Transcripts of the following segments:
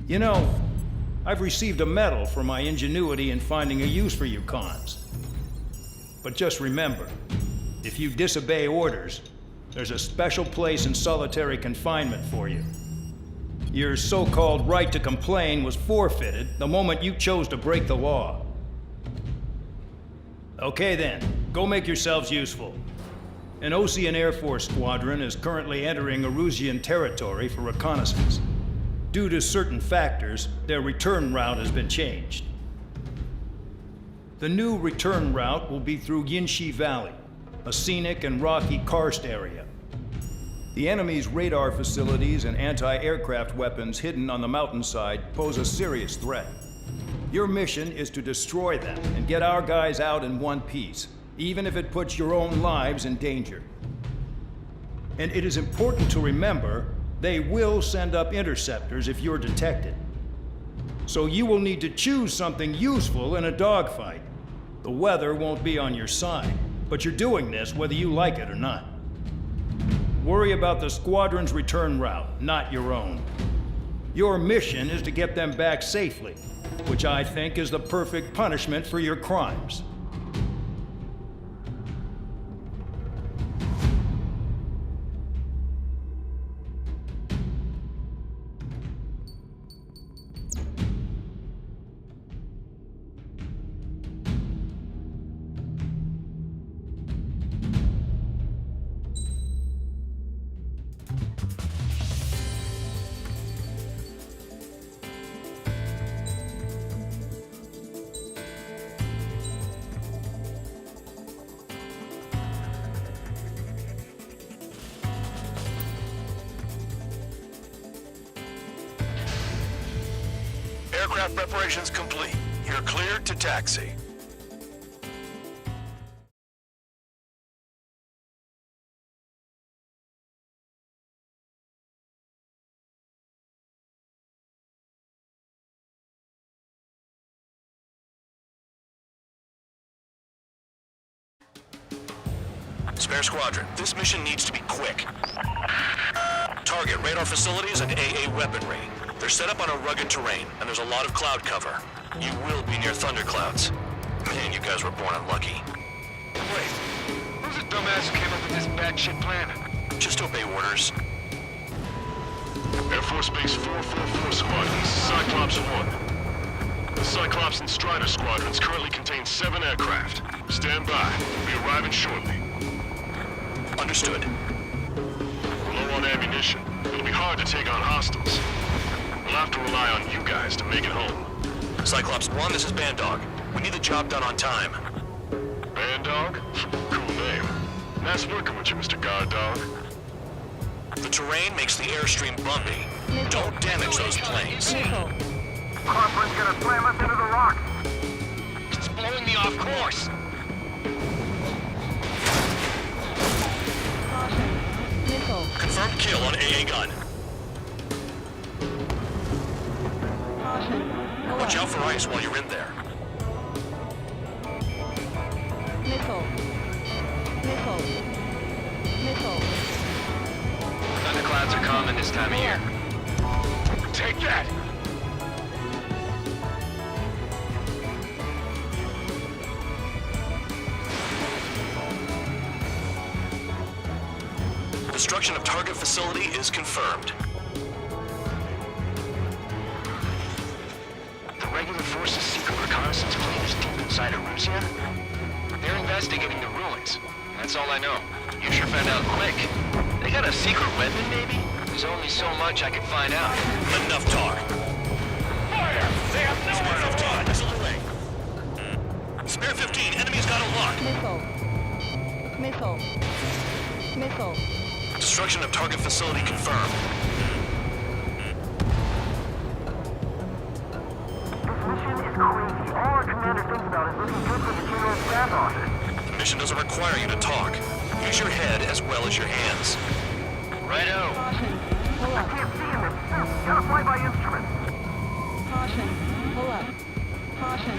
You know, I've received a medal for my ingenuity in finding a use for you cons. But just remember, if you disobey orders, there's a special place in solitary confinement for you. Your so-called right to complain was forfeited the moment you chose to break the law. Okay then, go make yourselves useful. An Osean Air Force squadron is currently entering Erusian territory for reconnaissance. Due to certain factors, their return route has been changed. The new return route will be through Yinshi Valley, a scenic and rocky karst area. The enemy's radar facilities and anti-aircraft weapons hidden on the mountainside pose a serious threat. Your mission is to destroy them and get our guys out in one piece, even if it puts your own lives in danger. And it is important to remember, they will send up interceptors if you're detected. So you will need to choose something useful in a dogfight. The weather won't be on your side, but you're doing this whether you like it or not. Worry about the squadron's return route, not your own. Your mission is to get them back safely, which I think is the perfect punishment for your crimes. Aircraft preparations complete. You're cleared to taxi. Spare Squadron, this mission needs to be quick. Target radar facilities and AA weaponry. They're set up on a rugged terrain, and there's a lot of cloud cover. You will be near thunderclouds. Man, you guys were born unlucky. Wait, who's the dumbass who came up with this batshit plan? Just obey orders. Air Force Base 444 Squadron, Cyclops 1. The Cyclops and Strider squadrons currently contain 7 aircraft. Stand by. We'll be arriving shortly. Understood. We're low on ammunition. It'll be hard to take on hostiles. We'll have to rely on you guys to make it home. Cyclops 1, this is Bandog. We need the job done on time. Bandog? Cool name. Nice working with you, Mr. Guard Dog. The terrain makes the airstream bumpy. Don't damage those planes. Corcoran's gonna slam us into the rock. It's blowing me off course. Confirmed kill on AA gun. Watch out for ice while you're in there. Thunderclouds are common this time of year. Take that! Destruction of target facility is confirmed. The regular force's secret reconnaissance plane is deep inside Erusia? They're investigating the ruins. That's all I know. You sure found out quick. They got a secret weapon, maybe? There's only so much I can find out. Enough talk. Fire! They have Spare nowhere to 15, run! missile away. Spare 15, enemy's got a lock. Missile. Destruction of target facility confirmed. This mission is crazy. All our commander thinks about is looking good for the General Staff Office. The mission doesn't require you to talk. Use your head as well as your hands. Righto. Caution. Pull I up. can't see him. Gotta fly by instrument. Caution. Pull up. Caution.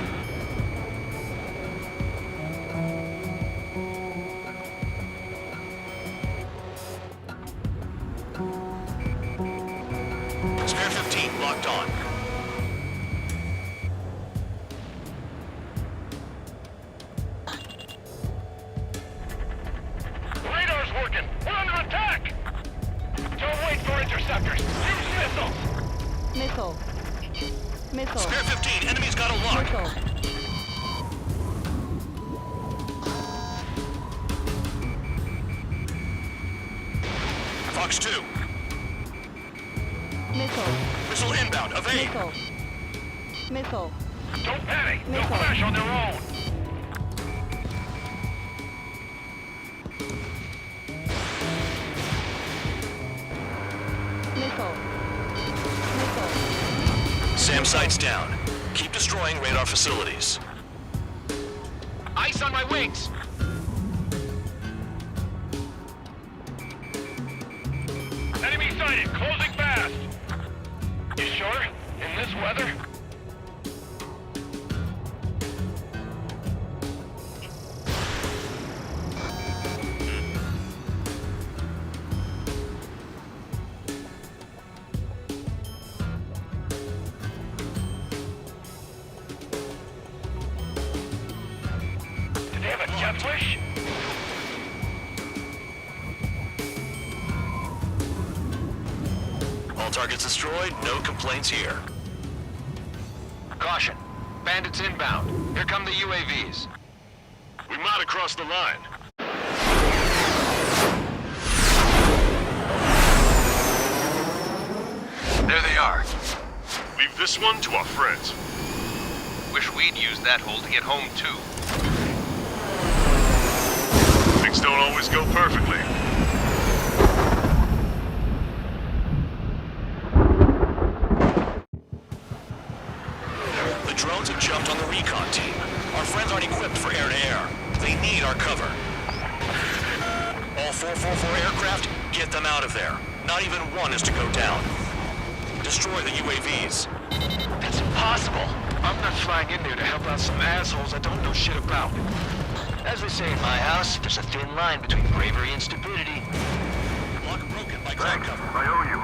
Spare 15 locked on. Missile. Spare 15, enemy's got a lock. Missile. Fox 2, Missile. missile inbound, evade. Missile. Missile. Don't panic. They'll Missile. crash on their own. Missile. Missile. SAM sights down. Keep destroying radar facilities. Ice on my wings! Enemy sighted. Closing fast. You sure? In this weather? Did they have a death wish? All targets destroyed, no complaints here. Caution. Bandits inbound. Here come the UAVs. We might have crossed the line. There they are. Leave this one to our friends. Wish we'd used that hole to get home, too. Things don't always go perfectly. The drones have jumped on the recon team. Our friends aren't equipped for air-to-air. They need our cover. All 444 aircraft, get them out of there. Not even one is to go down. Destroy the UAVs. That's impossible. I'm not flying in there to help out some assholes I don't know shit about. As they say in my house, there's a thin line between bravery and stupidity. Lock broken by cloud cover. I owe you.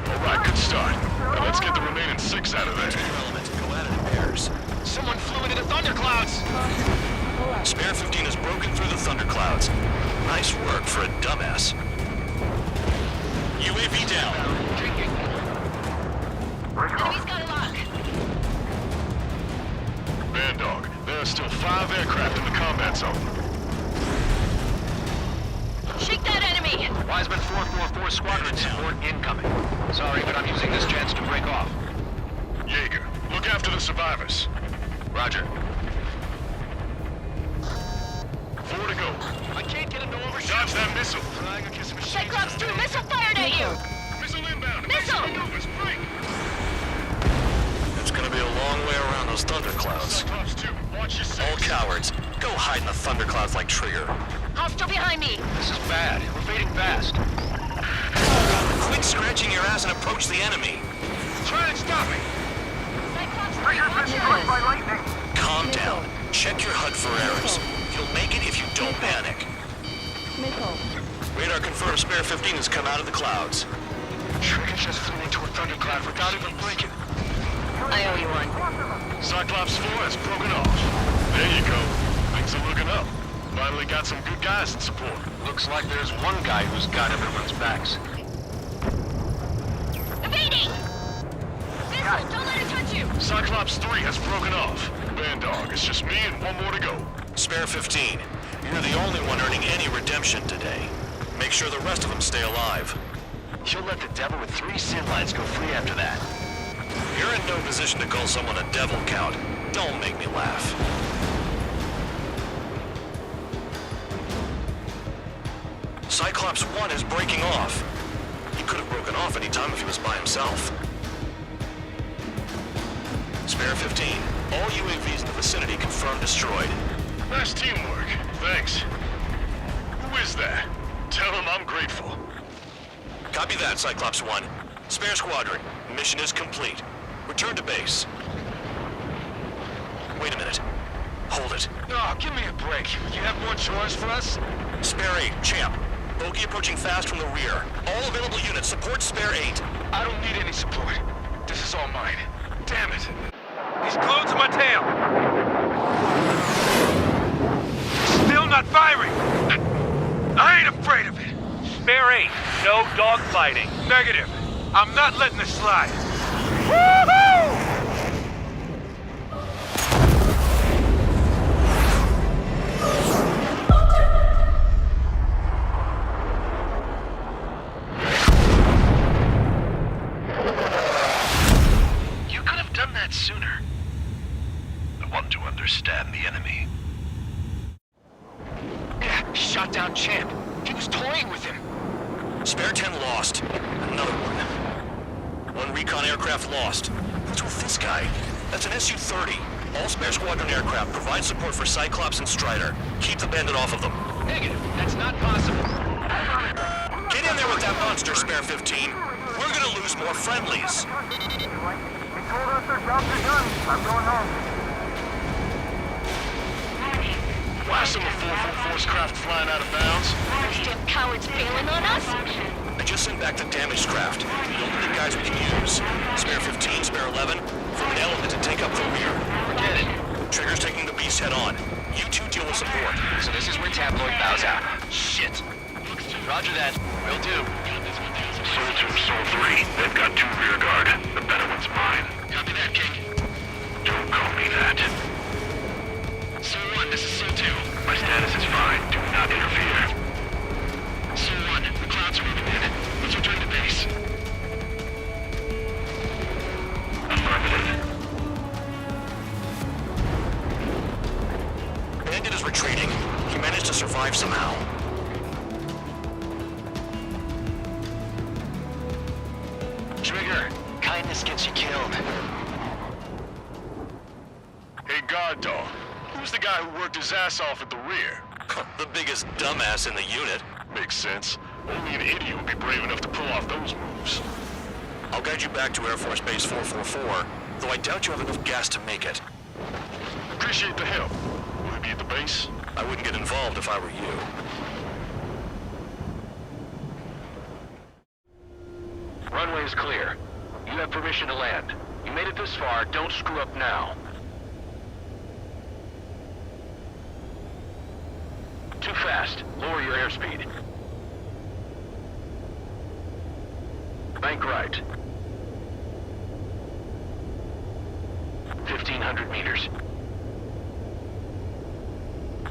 All right, good start. Now let's get the remaining 6 out of there. Your element, go at it in pairs. Someone flew into the thunderclouds! Pull up. Spare 15 has broken through the thunderclouds. Nice work for a dumbass. UAV down. Enemy's got a lock. Man Dog, there are still 5 aircraft in the combat zone. Shake that enemy. Wiseman 444 squadron support incoming. Sorry, but I'm using this chance to break off. Jaeger, look after the survivors. Roger. 4 to go. I can't get him to overshoot. Dodge that missile. Flying against a machine Cyclops gun. 2 missile fired at you. Missile inbound. Missile! Maneuvers, break. It's gonna be a long way around those thunderclouds. Cyclops 2, watch your 6. All cowards, go hide in the thunderclouds like Trigger. Hostile behind me. This is bad. We're fading fast. Quit scratching your ass and approach the enemy. Try and stop me. Cyclops 3, Bridge has watch been out. struck by lightning. Calm down. Check your HUD for errors. You'll make it if you don't panic. Missile. Radar confirms Spare 15 has come out of the clouds. Trigger just flew into a thundercloud without even blinking. I owe you one. Cyclops 4 has broken off. There you go. Things are looking up. Finally got some good guys in support. Looks like there's one guy who's got everyone's backs. Evading. Missile, don't let it touch you. Cyclops 3 has broken off. Man Dog, it's just me and one more to go. Spare 15, you're the only one earning any redemption today. Make sure the rest of them stay alive. You'll let the devil with 3 sin lines go free after that. You're in no position to call someone a devil, Count. Don't make me laugh. Cyclops 1 is breaking off. He could have broken off any time if he was by himself. Spare 15, all UAVs in the vicinity confirmed destroyed. Nice teamwork. Thanks. Who is that? Tell him I'm grateful. Copy that, Cyclops 1. Spare Squadron, mission is complete. Return to base. Wait a minute. Hold it. Oh, give me a break. You have more chores for us? Spare 8, Champ. Bogey approaching fast from the rear. All available units support Spare 8. I don't need any support. This is all mine. Damn it. He's glued to my tail. Still not firing. I ain't afraid of it. Spare 8, no dogfighting. Negative. I'm not letting this slide. You could have done that sooner. I want to understand the enemy. Yeah, shot down Champ. He was toying with him. Spare 10 lost. Another one. One recon aircraft lost. What's with this guy? That's an Su-30. All spare squadron aircraft provide support for Cyclops and Strider. Keep the bandit off of them. Negative. That's not possible. Get in there with that monster, Spare 15. We're gonna lose more friendlies. They told us their jobs are done. I'm going home. Blast them with 4 force craft flying out of bounds. Those damn cowards bailing on us? I just sent back the damaged craft. The only guys we can use. Spare 15, Spare 11. From an element to take up the rear. Forget it. Trigger's taking the beast head on. You two deal with support. So this is where Tabloid bows out. Shit. Roger that. Will do. Soul 2, Soul 3. They've got 2 rear guard. The better one's mine. Copy that, King. Don't call me that. Soul 1, this is Soul 2. My status is fine. Do not interfere. Soul 1, the clouds are moving in. Let's return to base. Affirmative. Bandit is retreating. He managed to survive somehow. Trigger, kindness gets you killed. Hey, guard dog. Who's the guy who worked his ass off at the rear? The biggest dumbass in the unit. Makes sense. Only an idiot would be brave enough to pull off those moves. I'll guide you back to Air Force Base 444, though I doubt you have enough gas to make it. Appreciate the help. Will he be at the base? I wouldn't get involved if I were you. Runway is clear. You have permission to land. You made it this far, don't screw up now. Too fast. Lower your airspeed. Bank right. 1,500 meters.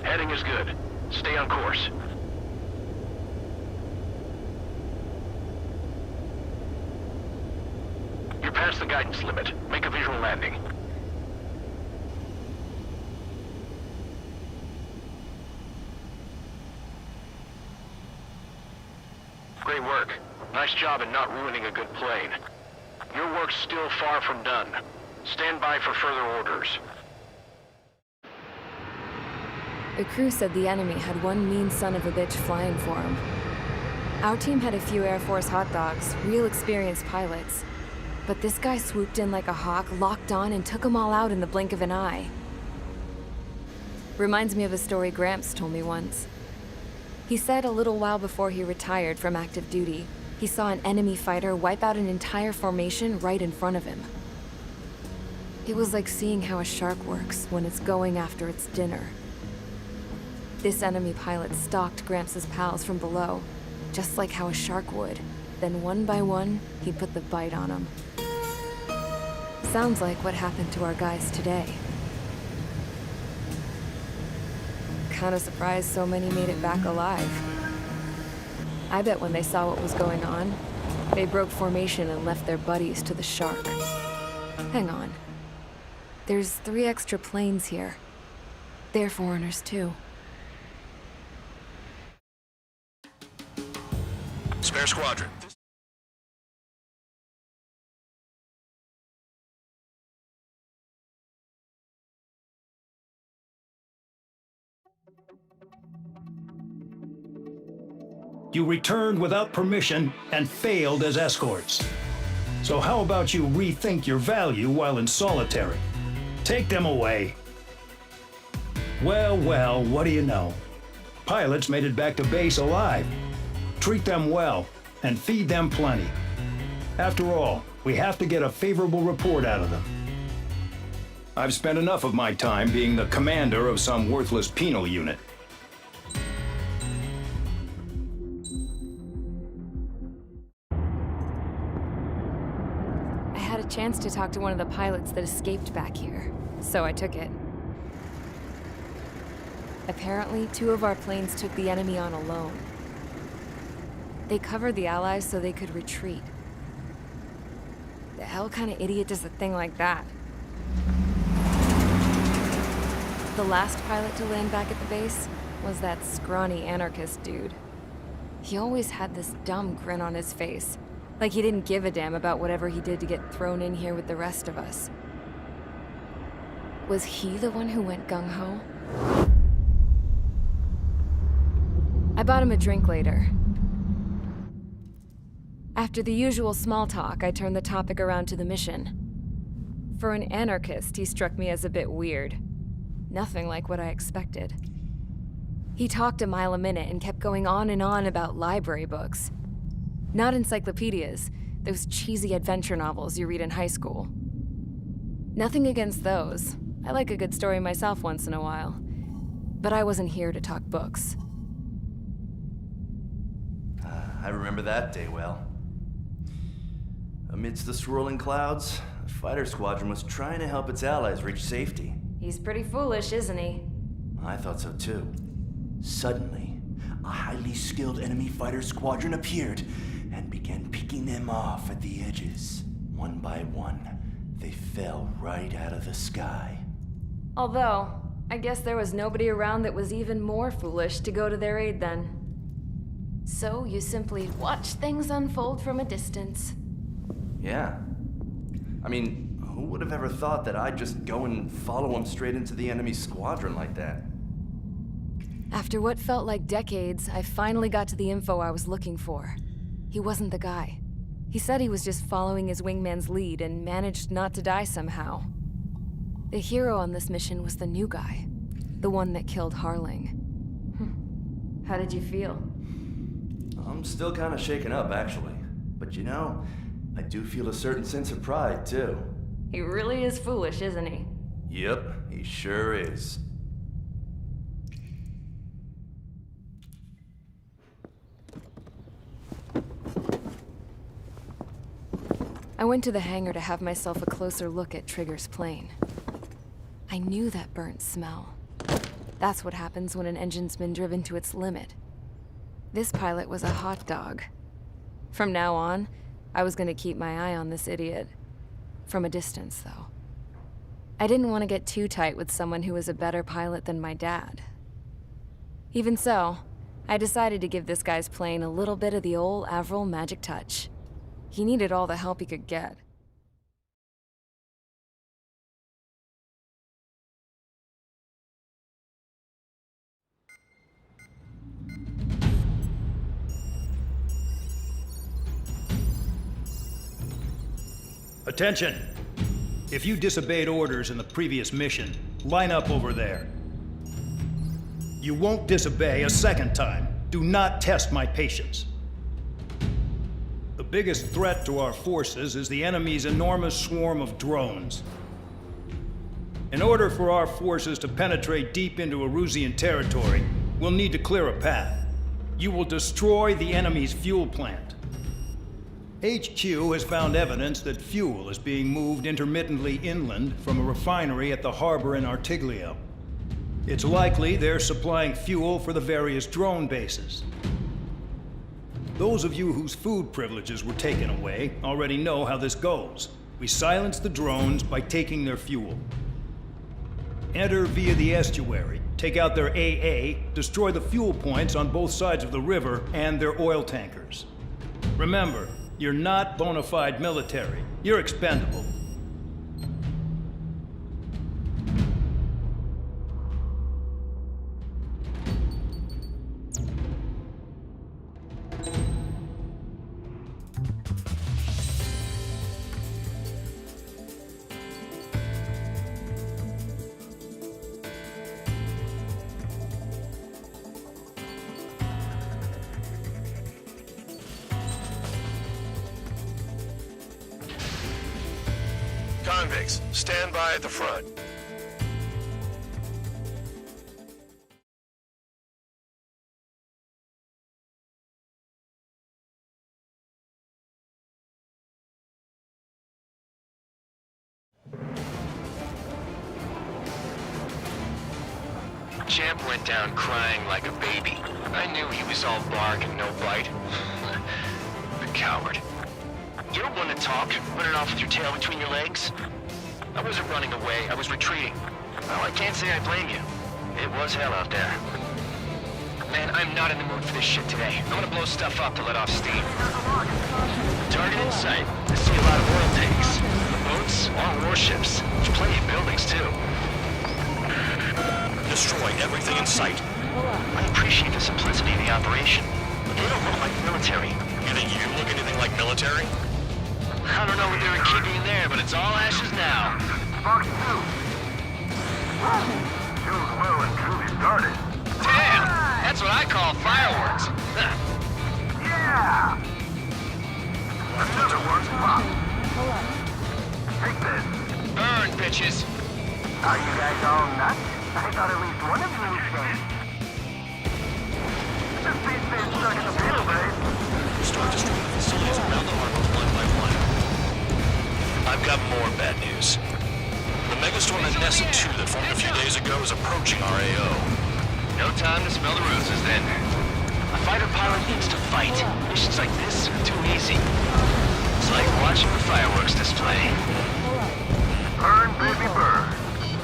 Heading is good. Stay on course. You're past the guidance limit. Make a visual landing. Great work. Nice job in not ruining a good plane. Your work's still far from done. Stand by for further orders. The crew said the enemy had one mean son of a bitch flying for him. Our team had a few Air Force hot dogs, real experienced pilots. But this guy swooped in like a hawk, locked on, and took them all out in the blink of an eye. Reminds me of a story Gramps told me once. He said a little while before he retired from active duty, he saw an enemy fighter wipe out an entire formation right in front of him. It was like seeing how a shark works when it's going after its dinner. This enemy pilot stalked Gramps' pals from below, just like how a shark would. Then one by one, he put the bite on them. Sounds like what happened to our guys today. Kinda surprised so many made it back alive. I bet when they saw what was going on, they broke formation and left their buddies to the shark. Hang on. There's 3 extra planes here. They're foreigners too. Spare squadron. You returned without permission and failed as escorts. So how about you rethink your value while in solitary? Take them away. Well, what do you know? Pilots made it back to base alive. Treat them well and feed them plenty. After all, we have to get a favorable report out of them. I've spent enough of my time being the commander of some worthless penal unit. I had a chance to talk to one of the pilots that escaped back here, so I took it. Apparently, 2 of our planes took the enemy on alone. They covered the Allies so they could retreat. The hell kind of idiot does a thing like that? The last pilot to land back at the base was that scrawny anarchist dude. He always had this dumb grin on his face, like he didn't give a damn about whatever he did to get thrown in here with the rest of us. Was he the one who went gung-ho? I bought him a drink later. After the usual small talk, I turned the topic around to the mission. For an anarchist, he struck me as a bit weird. Nothing like what I expected. He talked a mile a minute and kept going on and on about library books. Not encyclopedias, those cheesy adventure novels you read in high school. Nothing against those. I like a good story myself once in a while. But I wasn't here to talk books. I remember that day well. Amidst the swirling clouds, the fighter squadron was trying to help its allies reach safety. He's pretty foolish, isn't he? I thought so too. Suddenly, a highly skilled enemy fighter squadron appeared and began picking them off at the edges. One by one, they fell right out of the sky. Although, I guess there was nobody around that was even more foolish to go to their aid then. So you simply watch things unfold from a distance. Yeah. I mean, who would have ever thought that I'd just go and follow him straight into the enemy squadron like that? After what felt like decades, I finally got to the info I was looking for. He wasn't the guy. He said he was just following his wingman's lead and managed not to die somehow. The hero on this mission was the new guy. The one that killed Harling. How did you feel? I'm still kind of shaken up, actually. But you know, I do feel a certain sense of pride, too. He really is foolish, isn't he? Yep, he sure is. I went to the hangar to have myself a closer look at Trigger's plane. I knew that burnt smell. That's what happens when an engine's been driven to its limit. This pilot was a hot dog. From now on, I was gonna keep my eye on this idiot. From a distance, though. I didn't want to get too tight with someone who was a better pilot than my dad. Even so, I decided to give this guy's plane a little bit of the old Avril magic touch. He needed all the help he could get. Attention! If you disobeyed orders in the previous mission, line up over there. You won't disobey a second time. Do not test my patience. The biggest threat to our forces is the enemy's enormous swarm of drones. In order for our forces to penetrate deep into Erusian territory, we'll need to clear a path. You will destroy the enemy's fuel plant. HQ has found evidence that fuel is being moved intermittently inland from a refinery at the harbor in Artiglio. It's likely they're supplying fuel for the various drone bases. Those of you whose food privileges were taken away already know how this goes. We silence the drones by taking their fuel. Enter via the estuary, take out their AA, destroy the fuel points on both sides of the river and their oil tankers. Remember, you're not bona fide military. You're expendable. Convicts, stand by at the front. Champ went down crying like a baby. I knew he was all bark and no bite. The coward. You're one to talk, running off with your tail between your legs. I wasn't running away, I was retreating. Well, I can't say I blame you. It was hell out there. Man, I'm not in the mood for this shit today. I'm gonna blow stuff up to let off steam. Target in sight. I see a lot of oil tanks. The boats, all warships. There's plenty of buildings, too. Destroy everything in sight. I appreciate the simplicity of the operation, but they don't look like military. You think you look anything like military? I don't know what they were keeping in there, but it's all ashes now. Fox 2. Two's well and truly started. Damn! That's what I call fireworks. Huh. Yeah! Another one. Pop. Pull up. Take this. Burn, bitches. Are you guys all nuts? I thought at least one of you was safe. This beat's been stuck in the middle, babe. Start destroying the facilities around the harbor one by one. I've got more bad news. The megastorm Nessa 2 that formed a few days ago is approaching our AO. No time to smell the roses then. A fighter pilot needs to fight. Missions like this are too easy. It's like watching a fireworks display. Burn, baby, burn.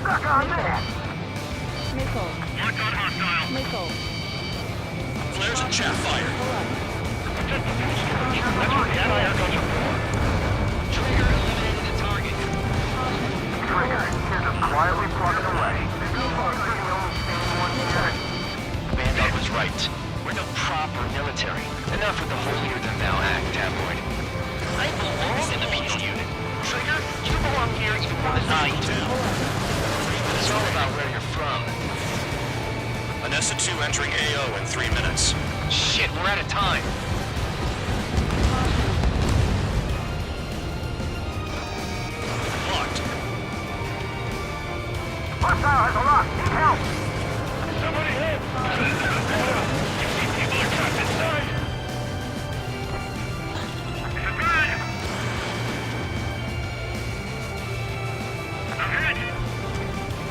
Suck on that. Missile. Marked on hostile. Missile. Flares and chaff fire. That's what the anti-air guns are for. Trigger eliminated the target. Trigger, here's a quietly plugging away. You're the only thing one yet. Bandog was right. We're no proper military. Enough with the holier-than-thou act, tabloid. I belong in the penal unit. Trigger, you belong here even more than I do. It's all about where you're from. Nessa 2 entering AO in 3 minutes. Shit, we're out of time. Locked. Hostile has a lock. Need help. Somebody help! People are trapped inside! Civilian! I'm hit!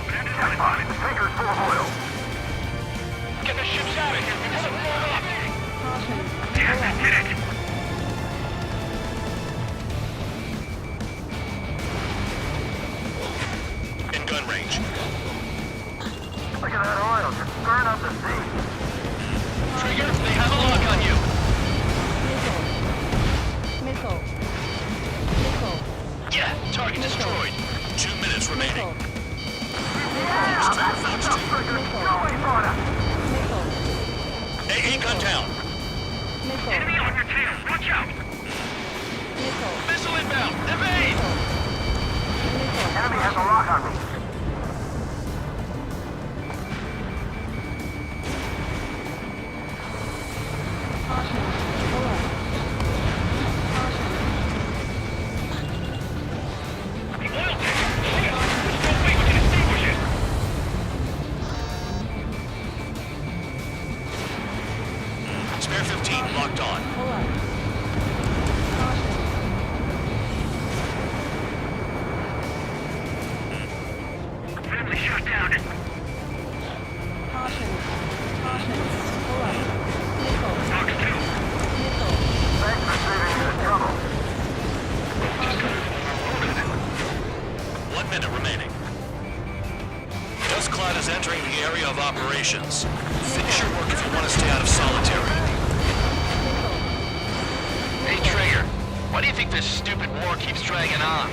That's fine. The tanker's full of oil. Get the ships out of here! We're gonna blow up! Caution. Yeah, hit it! In gun range. Look at that oil. Just burn up the sea. Trigger, they have a lock on you. Missile. Missile. Yeah, target destroyed. 2 minutes remaining. Missile. Yeah, that's the stuff, Trigger. Go away, Florida. Missile. AA gun down. Missile. Enemy on your tail! Watch out! Missile. Missile inbound! Evade! Missile. Enemy has a lock on me. Caution. Pull up. Caution. The oil tank! Shit! There's no way we can extinguish it! Spare 15 locked on. Pull up. Caution. Family shot down! Caution. Caution. Pull up. Missile. Fox 2! Missile. Thanks for saving me the trouble. 1 minute remaining. Dust cloud is entering the area of operations. Finish your work if you want to stay out of solitary. Hey, Trigger, why do you think this stupid war keeps dragging on?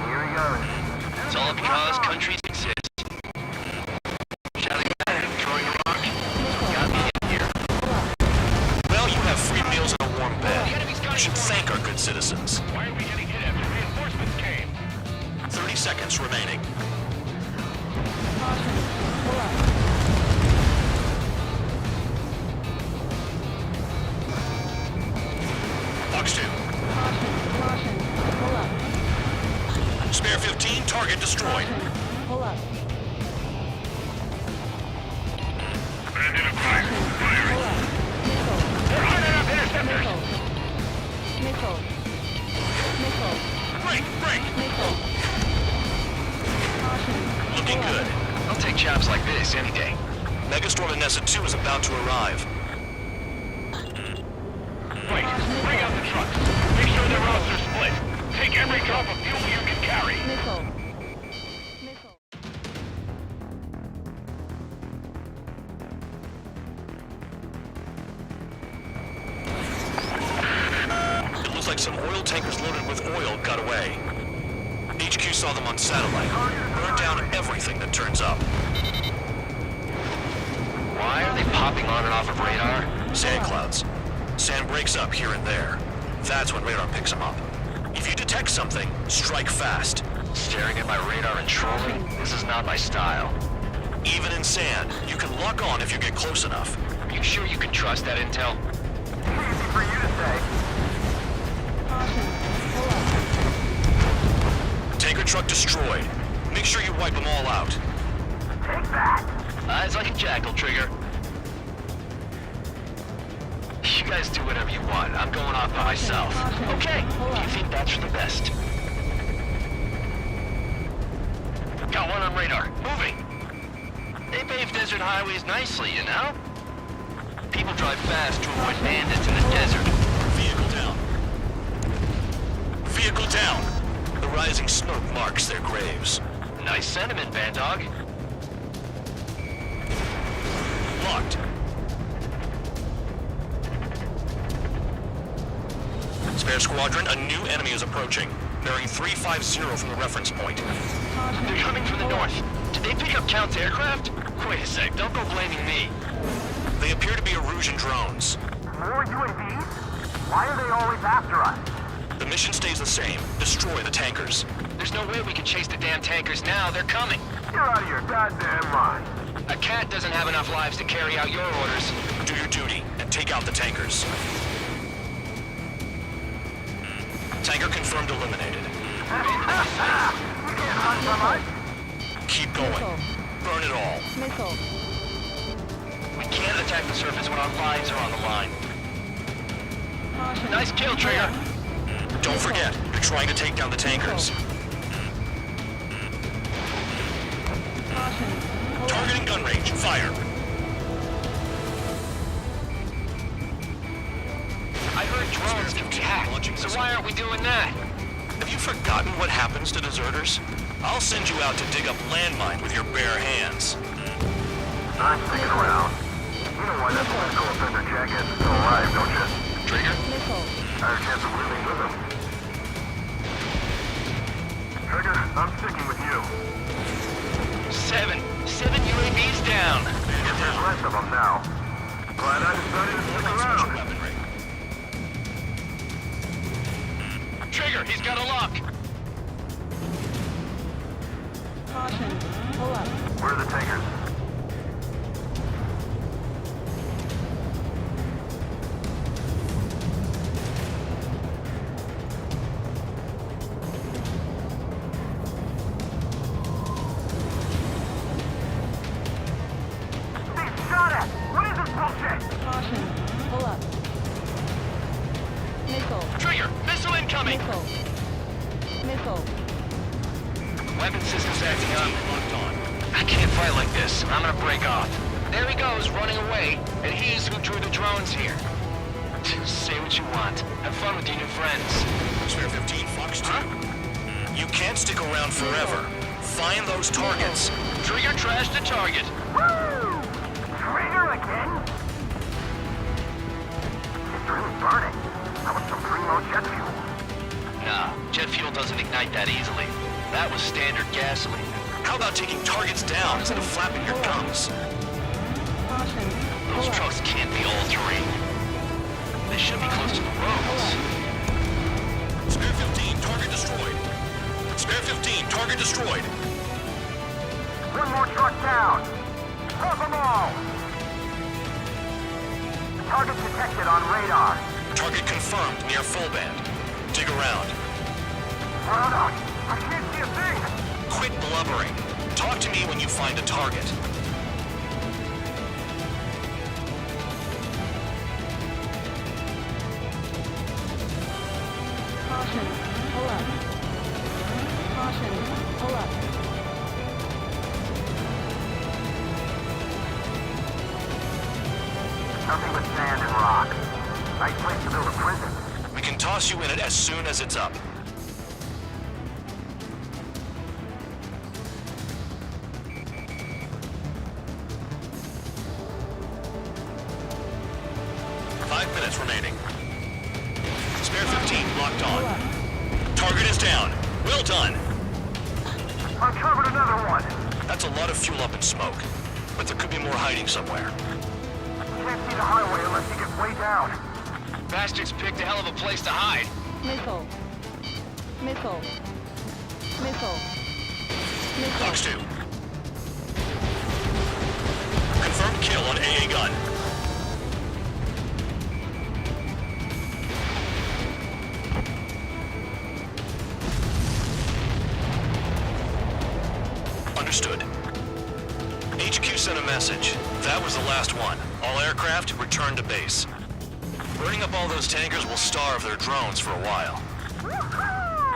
Here he goes. It's all because countries exist. Shouting at it, throwing a rock. Got me in here. Well, you have free meals and a warm bed. You should thank our good citizens. Why are we getting hit after reinforcements came? 30 seconds remaining. Caution. Pull up. Fox 2. Caution. Caution. Pull up. Spare 15, target destroyed. Caution. Pull up. Bandit acquired! Firing! Pull up. Missile. They're lining up interceptors! Missile. Missile. Missile. Break, break. Missile. Caution. Looking Pull up. good. I'll take chops like this any day. Megastorm Anessa 2 is about to arrive. Wait, bring out the trucks. Make sure their routes are split. Take every drop of fuel you can carry. Missile. Missile. It looks like some oil tankers loaded with oil got away. HQ saw them on satellite. Burn down everything that turns up. Why are they popping on and off of radar? Sand clouds. Sand breaks up here and there. That's when radar picks them up. If you detect something, strike fast. Staring at my radar and trolling? This is not my style. Even in sand, you can lock on if you get close enough. Are you sure you can trust that intel? Easy for you to say. Caution. Pull up. Tanker truck destroyed. Make sure you wipe them all out. Take that. Eyes like a jackal, Trigger. You guys do whatever you want. I'm going off by myself. Okay, do you think that's for the best? Got one on radar. Moving. They pave desert highways nicely, you know? People drive fast to avoid bandits in the desert. Vehicle down. Vehicle down. The rising smoke marks their graves. Nice sentiment, Bandog. Locked. Spare Squadron, a new enemy is approaching. Bearing 350 from the reference point. They're coming from the north. Did they pick up Count's aircraft? Wait a sec, don't go blaming me. They appear to be Erusian drones. More UAVs? Why are they always after us? The mission stays the same. Destroy the tankers. There's no way we can chase the damn tankers now. They're coming. You're out of your goddamn mind. A cat doesn't have enough lives to carry out your orders. Do your duty and take out the tankers. Tanker confirmed eliminated. You can't run from us. Keep going. Missile. Burn it all. Missile. We can't attack the surface when our lives are on the line. Caution. Nice kill, Trigger. Don't forget, you're trying to take down the tankers. Caution. Pull up. Targeting gun range. Fire. I heard drones can be hacked, so why aren't we doing that? Have you forgotten what happens to deserters? I'll send you out to dig up landmine with your bare hands. I'm sticking around. You know why that political offender check is still alive, don't you? Trigger? Missile. I had a chance of living with him. Trigger, I'm sticking with you. Seven UAVs down. There's less of them now. Glad I decided to stick around. Weaponry. Trigger, he's got a lock. Caution. Pull up. Where are the tankers? They shot at! What is this bullshit? Caution. Pull up. Missile. Trigger, missile incoming. Missile. Missile. Weapon systems acting up. Locked on. I can't fight like this. I'm gonna break off. There he goes, running away, and he's who drew the drones here. Say what you want. Have fun with your new friends. Spare 15, Fox 2. You can't stick around forever. Find those targets. Trigger trashed the target. Woo! Trigger again? It's really burning. How about some primo jet fuel? Nah, jet fuel doesn't ignite that easily. That was standard gasoline. How about taking targets down instead of flapping your gums? Caution. Pull Those up. trucks can't be all-terrain. They should be close to the roads. Spare 15, target destroyed. Spare 15, target destroyed. One more truck down. Drop them all. Target detected on radar. Target confirmed near full band. Dig around. Hold on. I can't see a thing. Quit blubbering. Talk to me when you find a target. Caution. Pull up. Caution. Pull up. Nothing but sand and rock. Nice place to build a prison. We can toss you in it as soon as it's up. Five minutes remaining. Spare 15 locked on. Target is down. Well done. Uncovered another one. That's a lot of fuel up in smoke, but there could be more hiding somewhere. Can't see the highway unless you get way down. Bastards picked a hell of a place to hide. Missile. Missile. Missile. Missile. Fox 2. Confirmed kill on AA gun. Understood. HQ sent a message. That was the last one. All aircraft return to base. Burning up all those tankers will starve their drones for a while.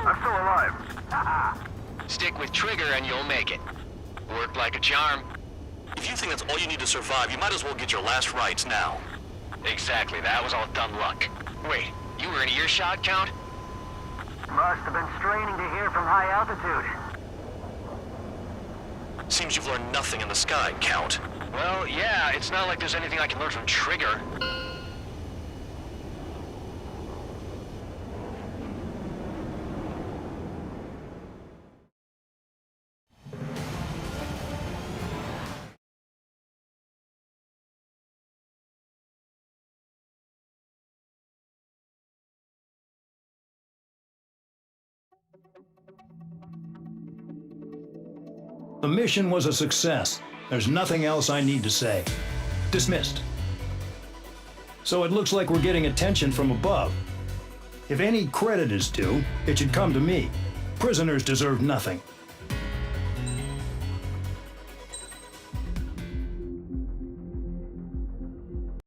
I'm still alive. Stick with Trigger and you'll make it. Worked like a charm. If you think that's all you need to survive, you might as well get your last rites now. Exactly, that was all dumb luck. Wait, you were in earshot, Count? Must have been straining to hear from high altitude. Seems you've learned nothing in the sky, Count. Well, yeah, it's not like there's anything I can learn from Trigger. The mission was a success. There's nothing else I need to say. Dismissed. So it looks like we're getting attention from above. If any credit is due, it should come to me. Prisoners deserve nothing.